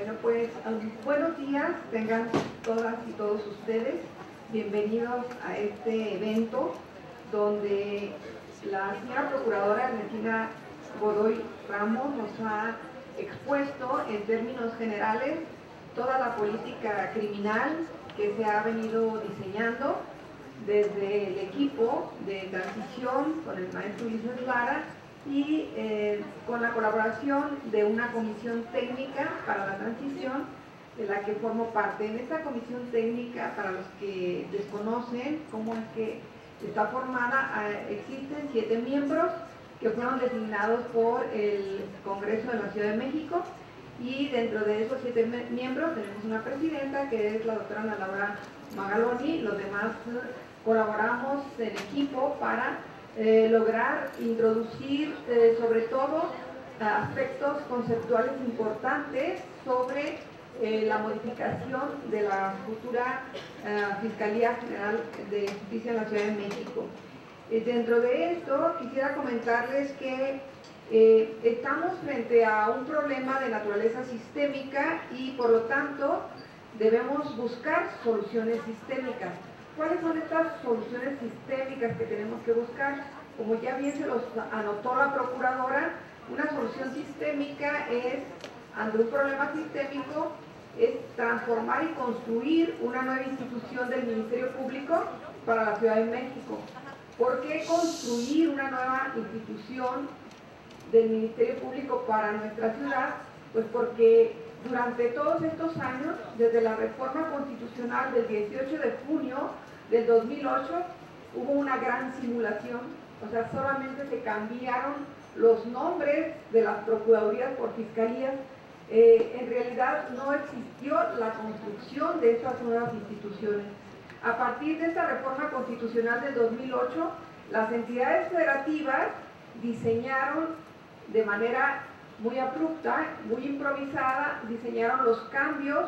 Bueno, pues buenos días, tengan todas y todos ustedes. Bienvenidos a este evento donde la señora Procuradora Ernestina Godoy Ramos nos ha expuesto en términos generales toda la política criminal que se ha venido diseñando desde el equipo de transición con el maestro Ulises Lara y con la colaboración de una comisión técnica para la transición de la que formo parte. En esta comisión técnica, para los que desconocen cómo es que está formada, existen 7 miembros que fueron designados por el Congreso de la Ciudad de México, y dentro de esos 7 miembros tenemos una presidenta que es la doctora Ana Laura Magaloni. Los demás colaboramos en equipo para lograr introducir sobre todo aspectos conceptuales importantes sobre la modificación de la futura Fiscalía General de Justicia en la Ciudad de México. Dentro de esto quisiera comentarles que estamos frente a un problema de naturaleza sistémica y por lo tanto debemos buscar soluciones sistémicas. ¿Cuáles son estas soluciones sistémicas que tenemos que buscar? Como ya bien se los anotó la Procuradora, una solución sistémica es, ante un problema sistémico, es transformar y construir una nueva institución del Ministerio Público para la Ciudad de México. ¿Por qué construir una nueva institución del Ministerio Público para nuestra ciudad? Pues porque durante todos estos años, desde la reforma constitucional del 18 de junio del 2008, hubo una gran simulación, o sea, solamente se cambiaron los nombres de las procuradurías por fiscalías. En realidad no existió la construcción de estas nuevas instituciones. A partir de esta reforma constitucional del 2008, las entidades federativas diseñaron de manera muy abrupta, muy improvisada, diseñaron los cambios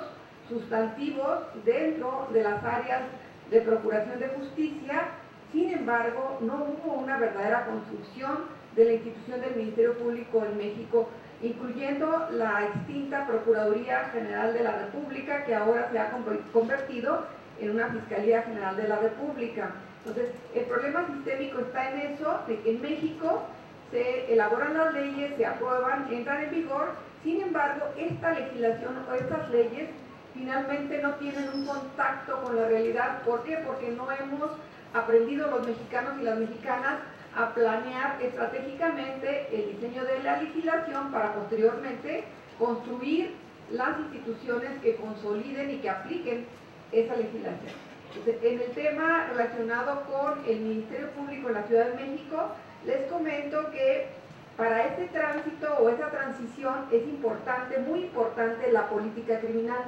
sustantivos dentro de las áreas de procuración de justicia. Sin embargo, no hubo una verdadera construcción de la institución del Ministerio Público en México, incluyendo la extinta Procuraduría General de la República, que ahora se ha convertido en una Fiscalía General de la República. Entonces, el problema sistémico está en eso, de que en México se elaboran las leyes, se aprueban, entran en vigor. Sin embargo, esta legislación o estas leyes finalmente no tienen un contacto con la realidad. ¿Por qué? Porque no hemos aprendido los mexicanos y las mexicanas a planear estratégicamente el diseño de la legislación para posteriormente construir las instituciones que consoliden y que apliquen esa legislación. Entonces, en el tema relacionado con el Ministerio Público en la Ciudad de México, les comento que para este tránsito o esa transición es importante, muy importante, la política criminal.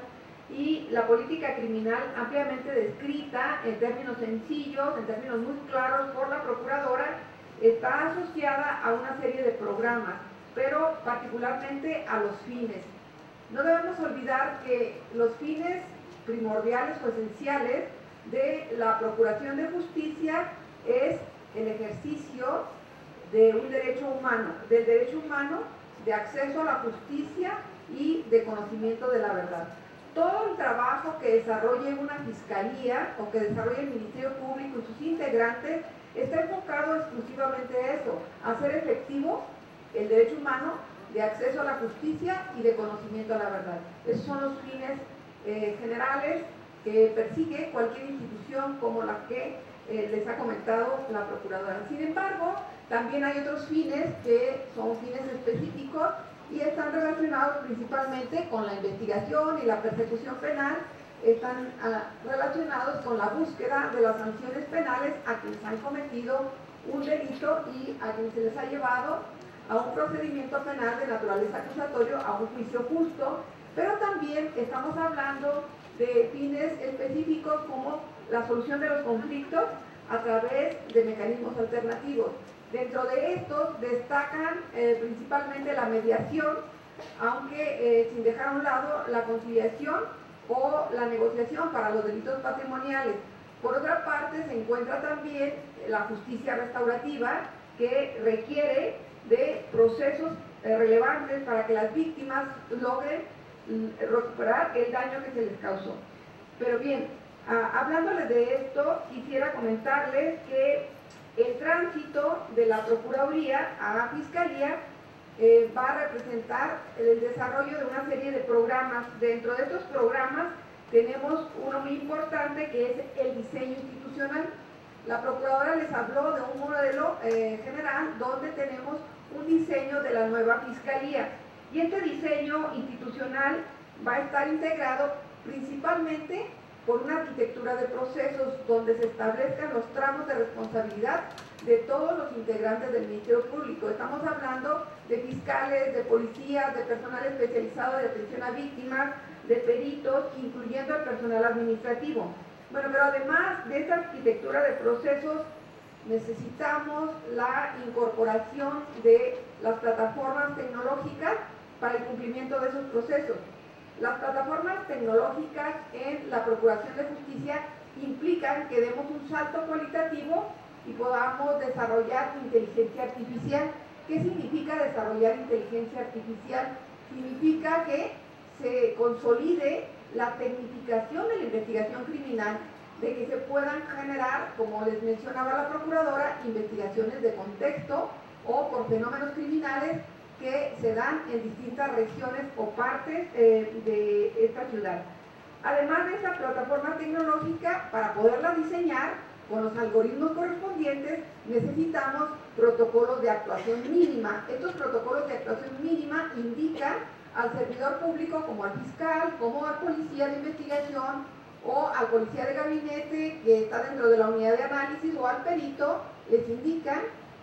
Y la política criminal ampliamente descrita en términos sencillos, en términos muy claros por la Procuradora, está asociada a una serie de programas, pero particularmente a los fines. No debemos olvidar que los fines primordiales o esenciales de la Procuración de Justicia es el ejercicio de un derecho humano, del derecho humano de acceso a la justicia y de conocimiento de la verdad. Todo el trabajo que desarrolle una fiscalía o que desarrolle el Ministerio Público y sus integrantes está enfocado exclusivamente a eso, a hacer efectivo el derecho humano de acceso a la justicia y de conocimiento a la verdad. Esos son los fines generales que persigue cualquier institución como la que les ha comentado la Procuradora. Sin embargo, también hay otros fines que son fines específicos y están relacionados principalmente con la investigación y la persecución penal. Están relacionados con la búsqueda de las sanciones penales a quienes han cometido un delito y a quienes se les ha llevado a un procedimiento penal de naturaleza acusatorio, a un juicio justo. Pero también estamos hablando de fines específicos como la solución de los conflictos a través de mecanismos alternativos. Dentro de estos destacan principalmente la mediación, aunque sin dejar a un lado la conciliación o la negociación para los delitos patrimoniales. Por otra parte, se encuentra también la justicia restaurativa, que requiere de procesos relevantes para que las víctimas logren recuperar el daño que se les causó. Pero bien, hablándoles de esto, quisiera comentarles que el tránsito de la Procuraduría a la Fiscalía va a representar el desarrollo de una serie de programas. Dentro de estos programas tenemos uno muy importante, que es el diseño institucional. La Procuradora les habló de un modelo general donde tenemos un diseño de la nueva Fiscalía, y este diseño institucional va a estar integrado principalmente por una arquitectura de procesos donde se establezcan los tramos de responsabilidad de todos los integrantes del Ministerio Público. Estamos hablando de fiscales, de policías, de personal especializado de atención a víctimas, de peritos, incluyendo el personal administrativo. Bueno, pero además de esta arquitectura de procesos, necesitamos la incorporación de las plataformas tecnológicas para el cumplimiento de esos procesos. Las plataformas tecnológicas en la Procuración de Justicia implican que demos un salto cualitativo y podamos desarrollar inteligencia artificial. ¿Qué significa desarrollar inteligencia artificial? Significa que se consolide la tecnificación de la investigación criminal, de que se puedan generar, como les mencionaba la Procuradora, investigaciones de contexto o por fenómenos criminales que se dan en distintas regiones o partes de esta ciudad. Además de esta plataforma tecnológica, para poderla diseñar con los algoritmos correspondientes, necesitamos protocolos de actuación mínima. Estos protocolos de actuación mínima indican al servidor público, como al fiscal, como al policía de investigación o al policía de gabinete que está dentro de la unidad de análisis, o al perito, les indican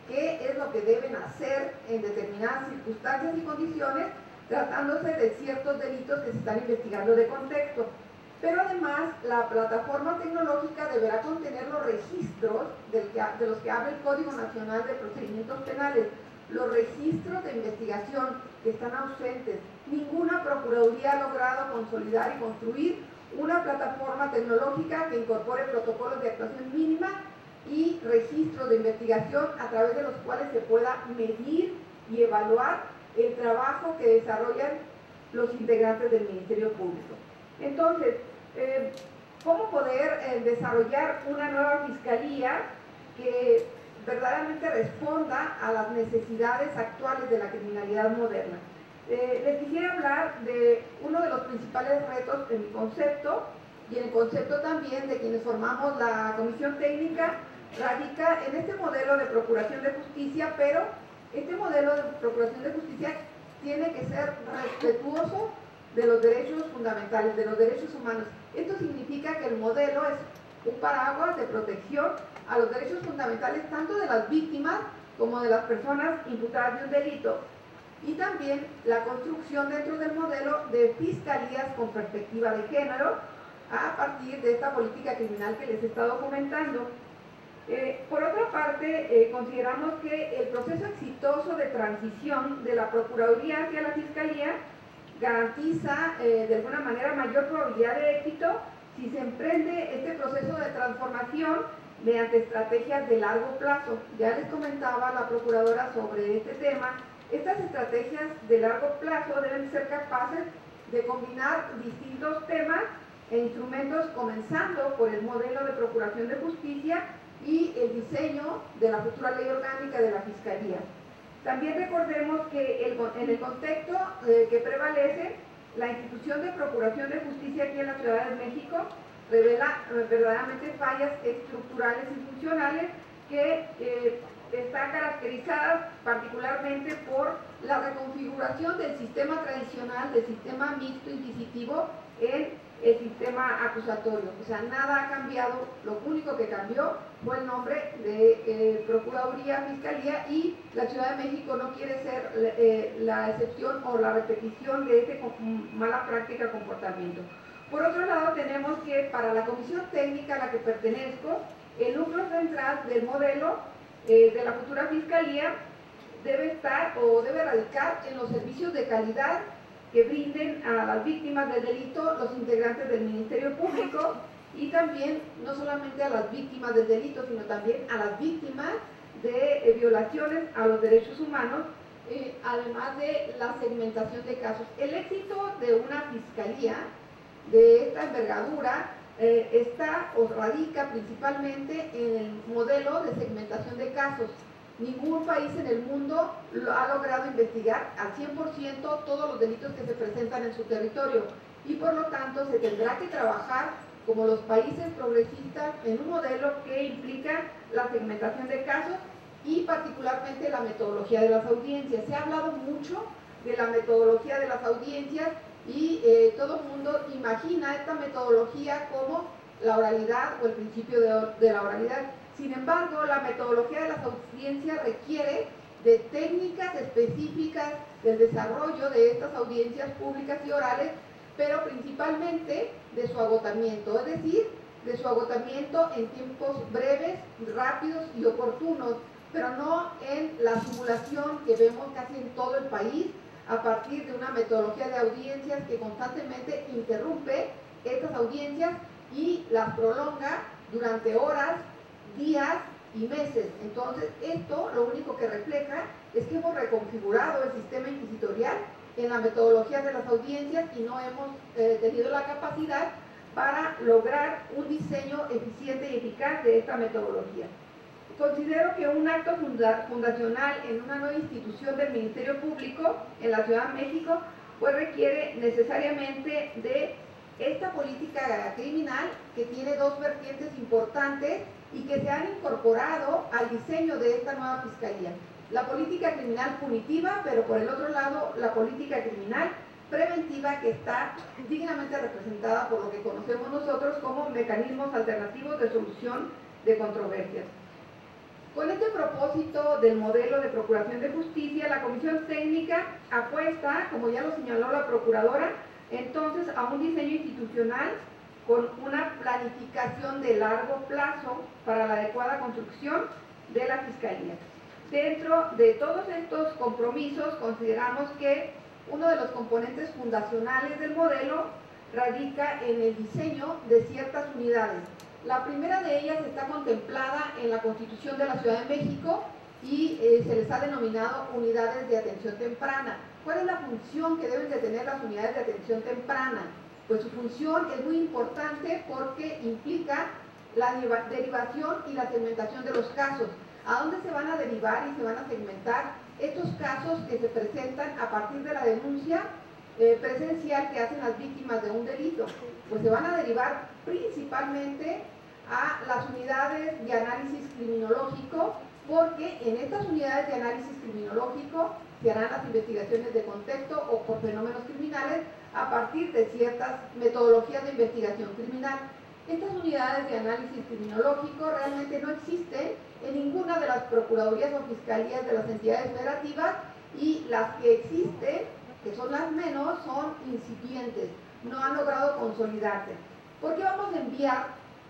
qué es lo que deben hacer en determinadas circunstancias y condiciones, tratándose de ciertos delitos que se están investigando de contexto. Pero además, la plataforma tecnológica deberá contener los registros de los que habla el Código Nacional de Procedimientos Penales, los registros de investigación que están ausentes. Ninguna Procuraduría ha logrado consolidar y construir una plataforma tecnológica que incorpore protocolos de actuación mínima y registros de investigación a través de los cuales se pueda medir y evaluar el trabajo que desarrollan los integrantes del Ministerio Público. Entonces, ¿cómo poder desarrollar una nueva fiscalía que verdaderamente responda a las necesidades actuales de la criminalidad moderna? Les quisiera hablar de uno de los principales retos en mi concepto, y en el concepto también de quienes formamos la comisión técnica, radica en este modelo de procuración de justicia, pero este modelo de procuración de justicia tiene que ser respetuoso de los derechos fundamentales, de los derechos humanos. Esto significa que el modelo es un paraguas de protección a los derechos fundamentales tanto de las víctimas como de las personas imputadas de un delito, y también la construcción dentro del modelo de fiscalías con perspectiva de género a partir de esta política criminal que les he estado comentando. Por otra parte, consideramos que el proceso exitoso de transición de la Procuraduría hacia la Fiscalía garantiza de alguna manera mayor probabilidad de éxito si se emprende este proceso de transformación mediante estrategias de largo plazo. Ya les comentaba la Procuradora sobre este tema. Estas estrategias de largo plazo deben ser capaces de combinar distintos temas e instrumentos, comenzando por el modelo de procuración de justicia y el diseño de la futura ley orgánica de la Fiscalía. También recordemos que en el contexto que prevalece, la institución de procuración de justicia aquí en la Ciudad de México revela verdaderamente fallas estructurales y funcionales que están caracterizadas particularmente por la reconfiguración del sistema tradicional, del sistema mixto inquisitivo en el sistema acusatorio. O sea, nada ha cambiado, lo único que cambió fue el nombre de Procuraduría, Fiscalía, y la Ciudad de México no quiere ser la excepción o la repetición de este mala práctica comportamiento. Por otro lado, tenemos que para la comisión técnica a la que pertenezco, el núcleo central del modelo de la futura Fiscalía debe estar o debe radicar en los servicios de calidad que brinden a las víctimas del delito los integrantes del Ministerio Público, y también no solamente a las víctimas del delito, sino también a las víctimas de violaciones a los derechos humanos además de la segmentación de casos. El éxito de una fiscalía de esta envergadura está o radica principalmente en el modelo de segmentación de casos. Ningún país en el mundo ha logrado investigar al 100% todos los delitos que se presentan en su territorio y por lo tanto se tendrá que trabajar como los países progresistas en un modelo que implica la segmentación de casos y particularmente la metodología de las audiencias. Se ha hablado mucho de la metodología de las audiencias y todo el mundo imagina esta metodología como la oralidad o el principio de la oralidad. Sin embargo, la metodología de las audiencias requiere de técnicas específicas del desarrollo de estas audiencias públicas y orales, pero principalmente de su agotamiento, es decir, de su agotamiento en tiempos breves, rápidos y oportunos, pero no en la simulación que vemos casi en todo el país a partir de una metodología de audiencias que constantemente interrumpe estas audiencias y las prolonga durante horas, días y meses. Entonces, esto lo único que refleja es que hemos reconfigurado el sistema inquisitorial en la metodología de las audiencias y no hemos tenido la capacidad para lograr un diseño eficiente y eficaz de esta metodología. Considero que un acto fundacional en una nueva institución del Ministerio Público en la Ciudad de México pues requiere necesariamente de esta política criminal que tiene dos vertientes importantes y que se han incorporado al diseño de esta nueva fiscalía. La política criminal punitiva, pero por el otro lado la política criminal preventiva que está dignamente representada por lo que conocemos nosotros como mecanismos alternativos de solución de controversias. Con este propósito del modelo de procuración de justicia, la Comisión Técnica apuesta, como ya lo señaló la Procuradora, entonces a un diseño institucional con una planificación de largo plazo para la adecuada construcción de la Fiscalía. Dentro de todos estos compromisos consideramos que uno de los componentes fundacionales del modelo radica en el diseño de ciertas unidades. La primera de ellas está contemplada en la Constitución de la Ciudad de México y se les ha denominado unidades de atención temprana. ¿Cuál es la función que deben de tener las unidades de atención temprana? Pues su función es muy importante porque implica la derivación y la segmentación de los casos. ¿A dónde se van a derivar y se van a segmentar estos casos que se presentan a partir de la denuncia presencial que hacen las víctimas de un delito? Pues se van a derivar principalmente a las unidades de análisis criminológico, porque en estas unidades de análisis criminológico se harán las investigaciones de contexto o por fenómenos criminales a partir de ciertas metodologías de investigación criminal. Estas unidades de análisis criminológico realmente no existen en ninguna de las procuradurías o fiscalías de las entidades federativas y las que existen, que son las menos, son incipientes, no han logrado consolidarse. ¿Por qué vamos a enviar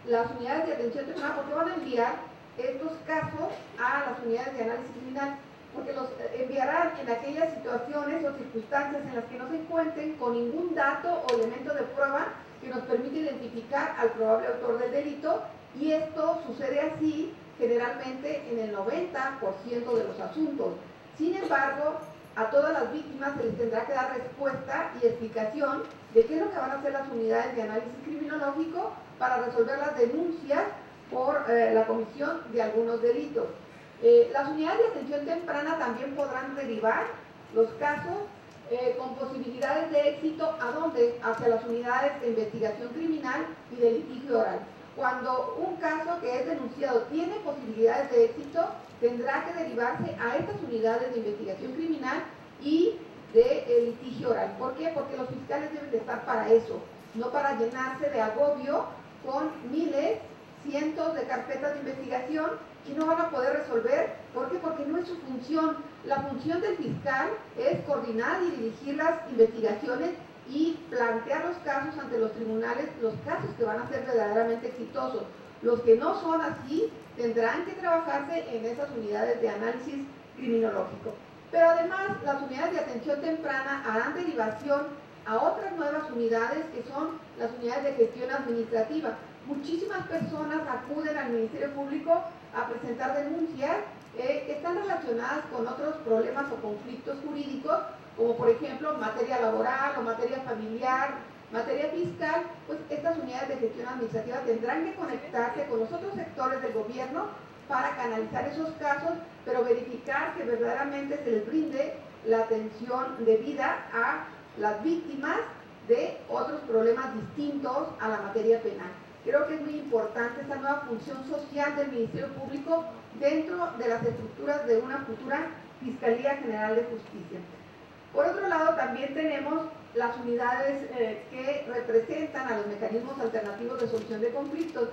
las unidades de atención temprana? ¿Por qué van a enviar estos casos a las unidades de análisis criminal? Porque los enviarán en aquellas situaciones o circunstancias en las que no se encuentren con ningún dato o elemento de prueba que nos permite identificar al probable autor del delito, y esto sucede así generalmente en el 90% de los asuntos. Sin embargo, a todas las víctimas se les tendrá que dar respuesta y explicación de qué es lo que van a hacer las unidades de análisis criminológico para resolver las denuncias por la comisión de algunos delitos. Las unidades de atención temprana también podrán derivar los casos con posibilidades de éxito. ¿A dónde? Hacia las unidades de investigación criminal y de litigio oral. Cuando un caso que es denunciado tiene posibilidades de éxito, tendrá que derivarse a estas unidades de investigación criminal y de litigio oral. ¿Por qué? Porque los fiscales deben de estar para eso, no para llenarse de agobio con miles, cientos de carpetas de investigación que no van a poder resolver. ¿Por qué? Porque no es su función. La función del fiscal es coordinar y dirigir las investigaciones y plantear los casos ante los tribunales, los casos que van a ser verdaderamente exitosos. Los que no son así tendrán que trabajarse en esas unidades de análisis criminológico. Pero además, las unidades de atención temprana harán derivación a otras nuevas unidades que son las unidades de gestión administrativa. Muchísimas personas acuden al Ministerio Público a presentar denuncias. Esta están relacionadas con otros problemas o conflictos jurídicos, como por ejemplo materia laboral o materia familiar, materia fiscal, pues estas unidades de gestión administrativa tendrán que conectarse con los otros sectores del gobierno para canalizar esos casos, pero verificar que verdaderamente se les brinde la atención debida a las víctimas de otros problemas distintos a la materia penal. Creo que es muy importante esta nueva función social del Ministerio Público dentro de las estructuras de una futura Fiscalía General de Justicia. Por otro lado, también tenemos las unidades que representan a los mecanismos alternativos de solución de conflictos.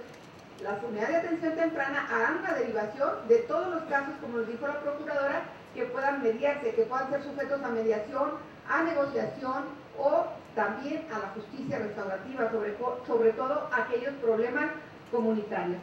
Las unidades de atención temprana harán una derivación de todos los casos, como nos dijo la Procuradora, que puedan mediarse, que puedan ser sujetos a mediación, a negociación o también a la justicia restaurativa, sobre todo aquellos problemas comunitarios.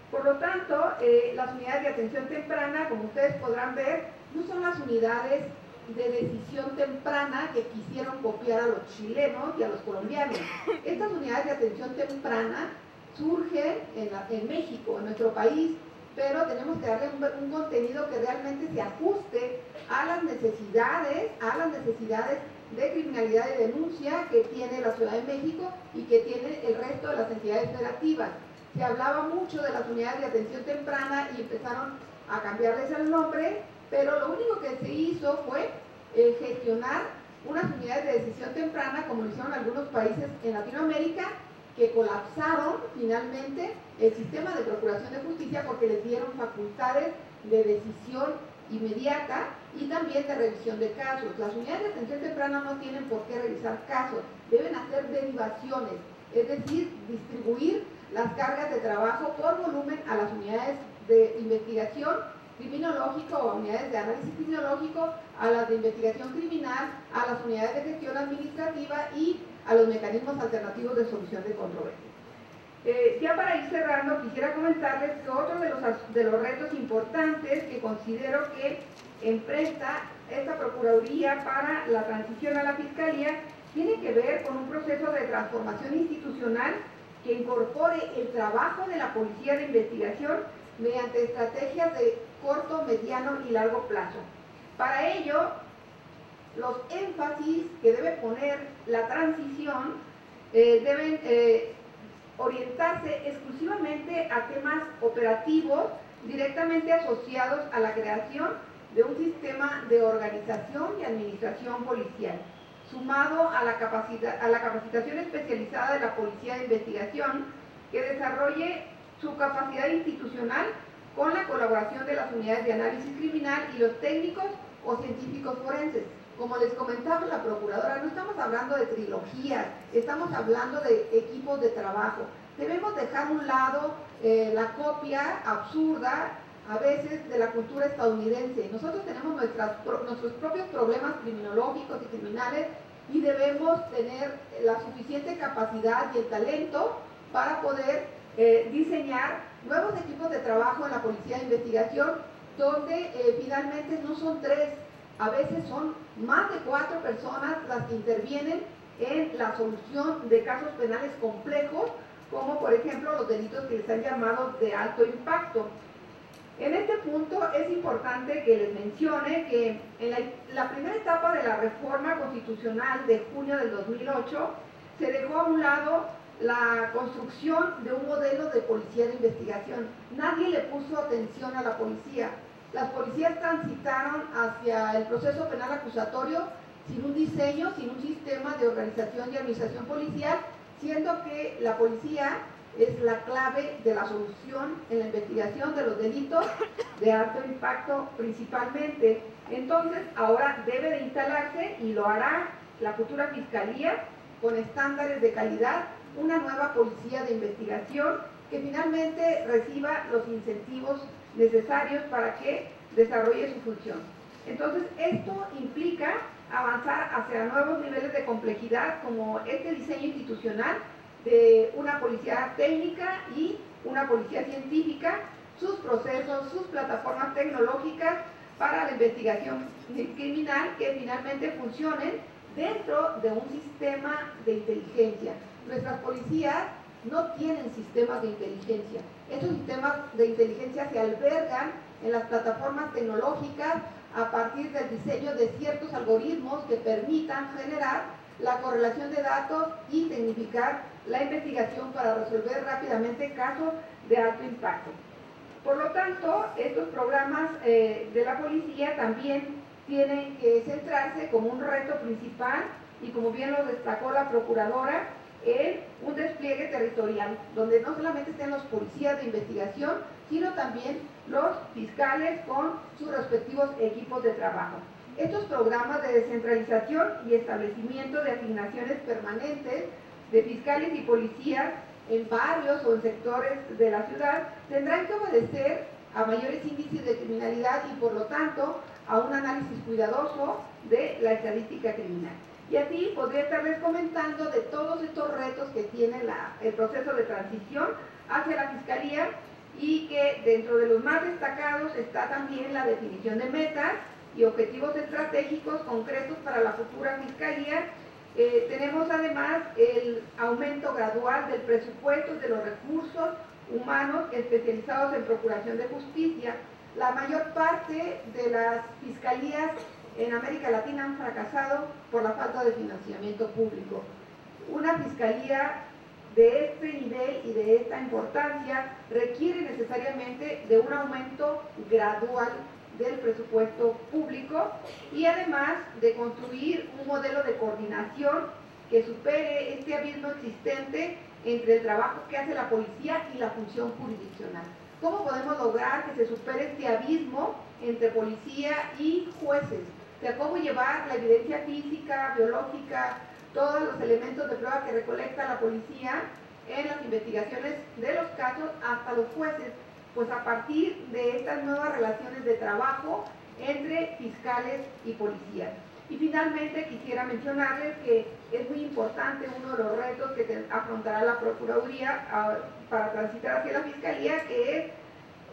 Por lo tanto, las unidades de atención temprana, como ustedes podrán ver, no son las unidades de decisión temprana que quisieron copiar a los chilenos y a los colombianos. Estas unidades de atención temprana surgen en México, en nuestro país, pero tenemos que darle un contenido que realmente se ajuste a las necesidades de criminalidad y denuncia que tiene la Ciudad de México y que tiene el resto de las entidades federativas. Se hablaba mucho de las unidades de atención temprana y empezaron a cambiarles el nombre, pero lo único que se hizo fue gestionar unas unidades de decisión temprana, como lo hicieron algunos países en Latinoamérica, que colapsaron finalmente el sistema de procuración de justicia porque les dieron facultades de decisión inmediata y también de revisión de casos. Las unidades de atención temprana no tienen por qué revisar casos, deben hacer derivaciones, es decir, distribuir las cargas de trabajo por volumen a las unidades de investigación criminológico o unidades de análisis criminológico, a las de investigación criminal, a las unidades de gestión administrativa y a los mecanismos alternativos de solución de controversias. Ya para ir cerrando, quisiera comentarles que otro de los retos importantes que considero que enfrenta esta Procuraduría para la transición a la Fiscalía tiene que ver con un proceso de transformación institucional que incorpore el trabajo de la Policía de Investigación mediante estrategias de corto, mediano y largo plazo. Para ello, los énfasis que debe poner la transición deben orientarse exclusivamente a temas operativos directamente asociados a la creación de un sistema de organización y administración policial, sumado a la capacitación especializada de la Policía de Investigación, que desarrolle su capacidad institucional con la colaboración de las unidades de análisis criminal y los técnicos o científicos forenses. Como les comentaba la Procuradora, no estamos hablando de trilogías, estamos hablando de equipos de trabajo. Debemos dejar a un lado la copia absurda, a veces, de la cultura estadounidense. Nosotros tenemos nuestros propios problemas criminológicos y criminales y debemos tener la suficiente capacidad y el talento para poder diseñar nuevos equipos de trabajo en la Policía de Investigación, donde finalmente no son 3, a veces son más de 4 personas las que intervienen en la solución de casos penales complejos, como por ejemplo los delitos que les han llamado de alto impacto. En este punto es importante que les mencione que en la primera etapa de la reforma constitucional de junio del 2008 se dejó a un lado la construcción de un modelo de policía de investigación. Nadie le puso atención a la policía. Las policías transitaron hacia el proceso penal acusatorio sin un diseño, sin un sistema de organización y administración policial, siendo que la policía es la clave de la solución en la investigación de los delitos de alto impacto principalmente. Entonces, ahora debe de instalarse, y lo hará la futura Fiscalía, con estándares de calidad, una nueva policía de investigación que finalmente reciba los incentivos necesarios para que desarrolle su función. Entonces, esto implica avanzar hacia nuevos niveles de complejidad, como este diseño institucional de una policía técnica y una policía científica, sus procesos, sus plataformas tecnológicas para la investigación criminal que finalmente funcionen dentro de un sistema de inteligencia. Nuestras policías no tienen sistemas de inteligencia. Estos sistemas de inteligencia se albergan en las plataformas tecnológicas a partir del diseño de ciertos algoritmos que permitan generar la correlación de datos y tecnificar la investigación para resolver rápidamente casos de alto impacto. Por lo tanto, estos programas de la policía también tienen que centrarse como un reto principal y, como bien lo destacó la procuradora, en un despliegue territorial, donde no solamente estén los policías de investigación, sino también los fiscales con sus respectivos equipos de trabajo. Estos programas de descentralización y establecimiento de asignaciones permanentes de fiscales y policías en barrios o en sectores de la ciudad tendrán que obedecer a mayores índices de criminalidad y, por lo tanto, a un análisis cuidadoso de la estadística criminal. Y así podría estarles comentando de todos estos retos que tiene el proceso de transición hacia la Fiscalía, y que dentro de los más destacados está también la definición de metas y objetivos estratégicos concretos para la futura Fiscalía. Tenemos además el aumento gradual del presupuesto de los recursos humanos especializados en procuración de justicia. La mayor parte de las fiscalías en América Latina han fracasado por la falta de financiamiento público. Una fiscalía de este nivel y de esta importancia requiere necesariamente de un aumento gradual del presupuesto público y además de construir un modelo de coordinación que supere este abismo existente entre el trabajo que hace la policía y la función jurisdiccional. ¿Cómo podemos lograr que se supere este abismo entre policía y jueces? O sea, cómo llevar la evidencia física, biológica, todos los elementos de prueba que recolecta la policía en las investigaciones de los casos hasta los jueces, pues a partir de estas nuevas relaciones de trabajo entre fiscales y policías. Y finalmente quisiera mencionarles que es muy importante uno de los retos que afrontará la Procuraduría para transitar hacia la Fiscalía, que es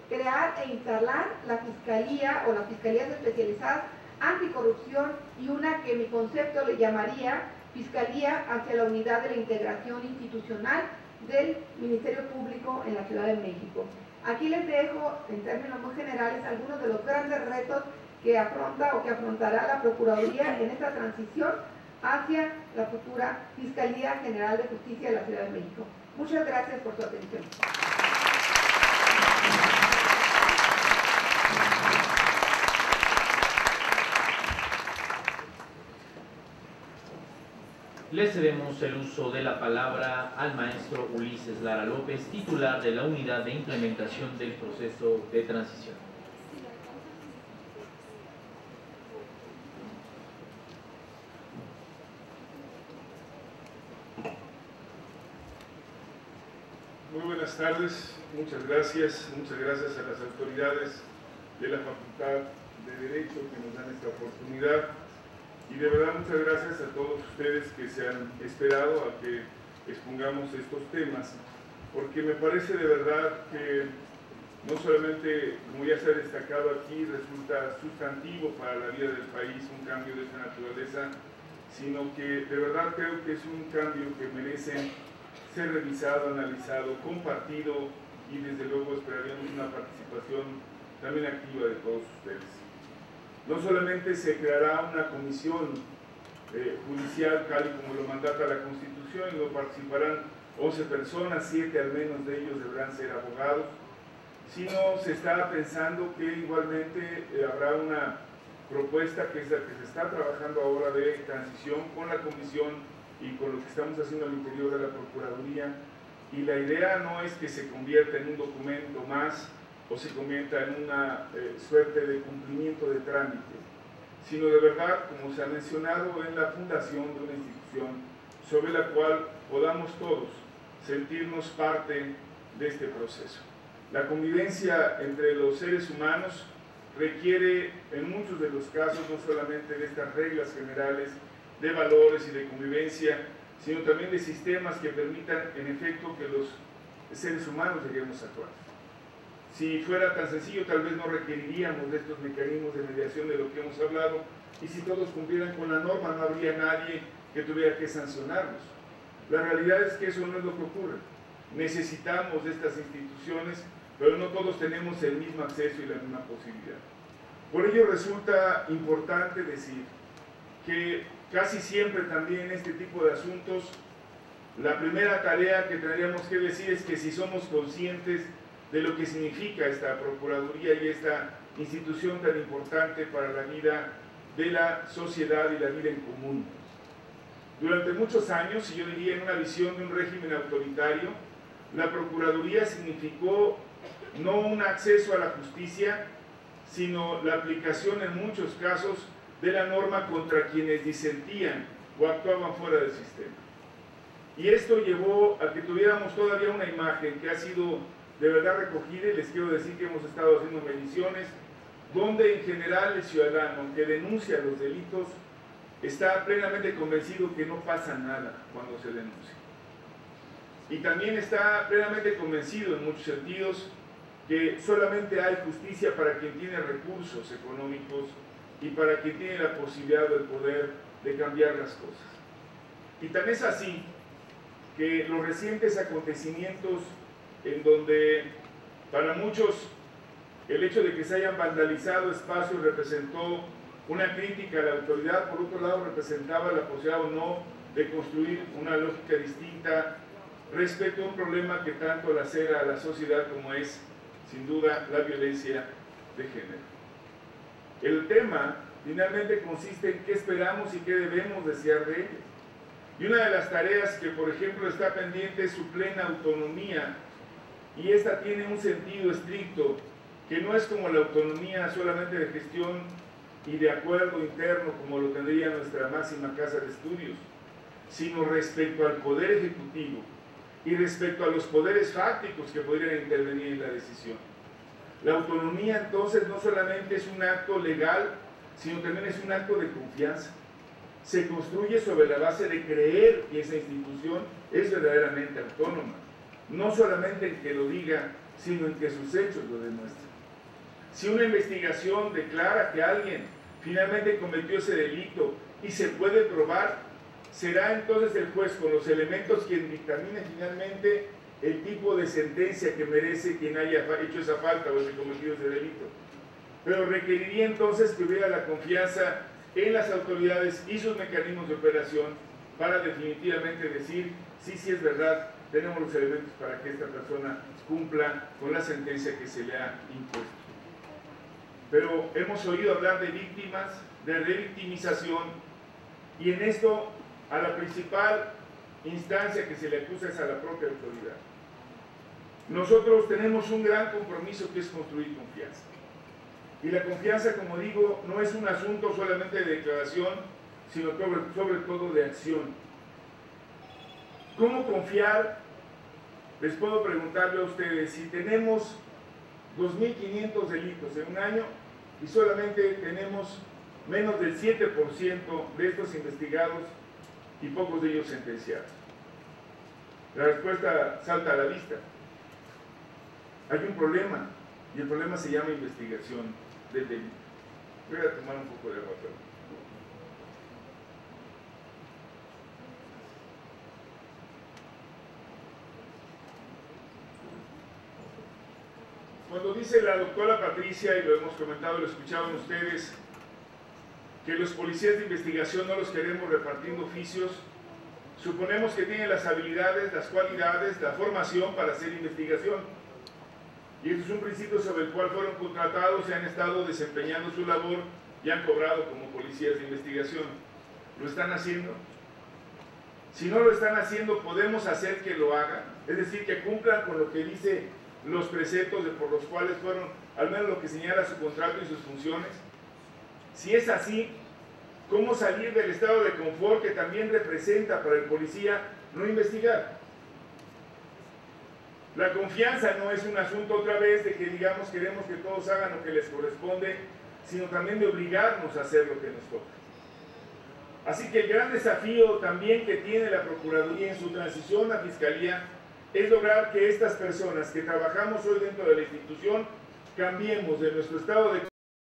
crear e instalar la Fiscalía o las Fiscalías especializadas anticorrupción, y una que mi concepto le llamaría Fiscalía hacia la unidad de la integración institucional del Ministerio Público en la Ciudad de México. Aquí les dejo, en términos muy generales, algunos de los grandes retos que afronta o que afrontará la Procuraduría en esta transición hacia la futura Fiscalía General de Justicia de la Ciudad de México. Muchas gracias por su atención. Le cedemos el uso de la palabra al maestro Ulises Lara López, titular de la Unidad de Implementación del Proceso de Transición. Muy buenas tardes, muchas gracias a las autoridades de la Facultad de Derecho que nos dan esta oportunidad. Y de verdad muchas gracias a todos ustedes que se han esperado a que expongamos estos temas, porque me parece de verdad que no solamente, como ya se ha destacado aquí, resulta sustantivo para la vida del país un cambio de esta naturaleza, sino que de verdad creo que es un cambio que merece ser revisado, analizado, compartido, y desde luego esperaríamos una participación también activa de todos ustedes. No solamente se creará una comisión judicial, tal y como lo mandata la Constitución, y no participarán 11 personas, 7 al menos de ellos deberán ser abogados, sino se está pensando que igualmente habrá una propuesta que es la que se está trabajando ahora de transición con la comisión y con lo que estamos haciendo al interior de la Procuraduría, y la idea no es que se convierta en un documento más o se convierta en una suerte de cumplimiento de trámite, sino de verdad, como se ha mencionado, en la fundación de una institución sobre la cual podamos todos sentirnos parte de este proceso. La convivencia entre los seres humanos requiere en muchos de los casos no solamente de estas reglas generales de valores y de convivencia, sino también de sistemas que permitan en efecto que los seres humanos lleguemos a actuar. Si fuera tan sencillo, tal vez no requeriríamos de estos mecanismos de mediación de lo que hemos hablado, y si todos cumplieran con la norma no habría nadie que tuviera que sancionarnos. La realidad es que eso no es lo que ocurre. Necesitamos de estas instituciones pero no todos tenemos el mismo acceso y la misma posibilidad. Por ello resulta importante decir que casi siempre también en este tipo de asuntos, la primera tarea que tendríamos que decir es que si somos conscientes de lo que significa esta Procuraduría y esta institución tan importante para la vida de la sociedad y la vida en común. Durante muchos años, y yo diría en una visión de un régimen autoritario, la Procuraduría significó no un acceso a la justicia, sino la aplicación en muchos casos de la norma contra quienes disentían o actuaban fuera del sistema. Y esto llevó a que tuviéramos todavía una imagen que ha sido de verdad recogida, y les quiero decir que hemos estado haciendo mediciones, donde en general el ciudadano que denuncia los delitos está plenamente convencido que no pasa nada cuando se denuncia. Y también está plenamente convencido en muchos sentidos que solamente hay justicia para quien tiene recursos económicos y para quien tiene la posibilidad o el poder de cambiar las cosas. Y tan es así que los recientes acontecimientos en donde para muchos el hecho de que se hayan vandalizado espacios representó una crítica a la autoridad, por otro lado representaba la posibilidad o no de construir una lógica distinta respecto a un problema que tanto lacera a la sociedad como es, sin duda, la violencia de género. El tema finalmente consiste en qué esperamos y qué debemos desear de ellos. Y una de las tareas que, por ejemplo, está pendiente es su plena autonomía, y esta tiene un sentido estricto, que no es como la autonomía solamente de gestión y de acuerdo interno, como lo tendría nuestra máxima casa de estudios, sino respecto al Poder Ejecutivo y respecto a los poderes fácticos que podrían intervenir en la decisión. La autonomía, entonces, no solamente es un acto legal, sino también es un acto de confianza. Se construye sobre la base de creer que esa institución es verdaderamente autónoma, no solamente en que lo diga, sino en que sus hechos lo demuestran. Si una investigación declara que alguien finalmente cometió ese delito y se puede probar, será entonces el juez con los elementos quien dictamine finalmente el tipo de sentencia que merece quien haya hecho esa falta o haya cometido ese delito. Pero requeriría entonces que hubiera la confianza en las autoridades y sus mecanismos de operación para definitivamente decir, sí, sí es verdad, tenemos los elementos para que esta persona cumpla con la sentencia que se le ha impuesto. Pero hemos oído hablar de víctimas, de revictimización, y en esto a la principal instancia que se le acusa es a la propia autoridad. Nosotros tenemos un gran compromiso que es construir confianza. Y la confianza, como digo, no es un asunto solamente de declaración, sino sobre todo de acción. ¿Cómo confiar? Les puedo preguntarle a ustedes, si tenemos 2.500 delitos en un año y solamente tenemos menos del 7% de estos investigados y pocos de ellos sentenciados. La respuesta salta a la vista. Hay un problema, y el problema se llama investigación del delito. Voy a tomar un poco de agua. Cuando dice la doctora Patricia, y lo hemos comentado, lo escuchaban ustedes, que los policías de investigación no los queremos repartiendo oficios, suponemos que tienen las habilidades, las cualidades, la formación para hacer investigación. Y este es un principio sobre el cual fueron contratados y han estado desempeñando su labor y han cobrado como policías de investigación. ¿Lo están haciendo? Si no lo están haciendo, ¿podemos hacer que lo hagan? Es decir, que cumplan con lo que dice los preceptos por los cuales fueron, al menos lo que señala su contrato y sus funciones. Si es así, ¿cómo salir del estado de confort que también representa para el policía no investigar? La confianza no es un asunto otra vez de que digamos queremos que todos hagan lo que les corresponde, sino también de obligarnos a hacer lo que nos toca. Así que el gran desafío también que tiene la Procuraduría en su transición a Fiscalía es lograr que estas personas que trabajamos hoy dentro de la institución cambiemos de nuestro estado de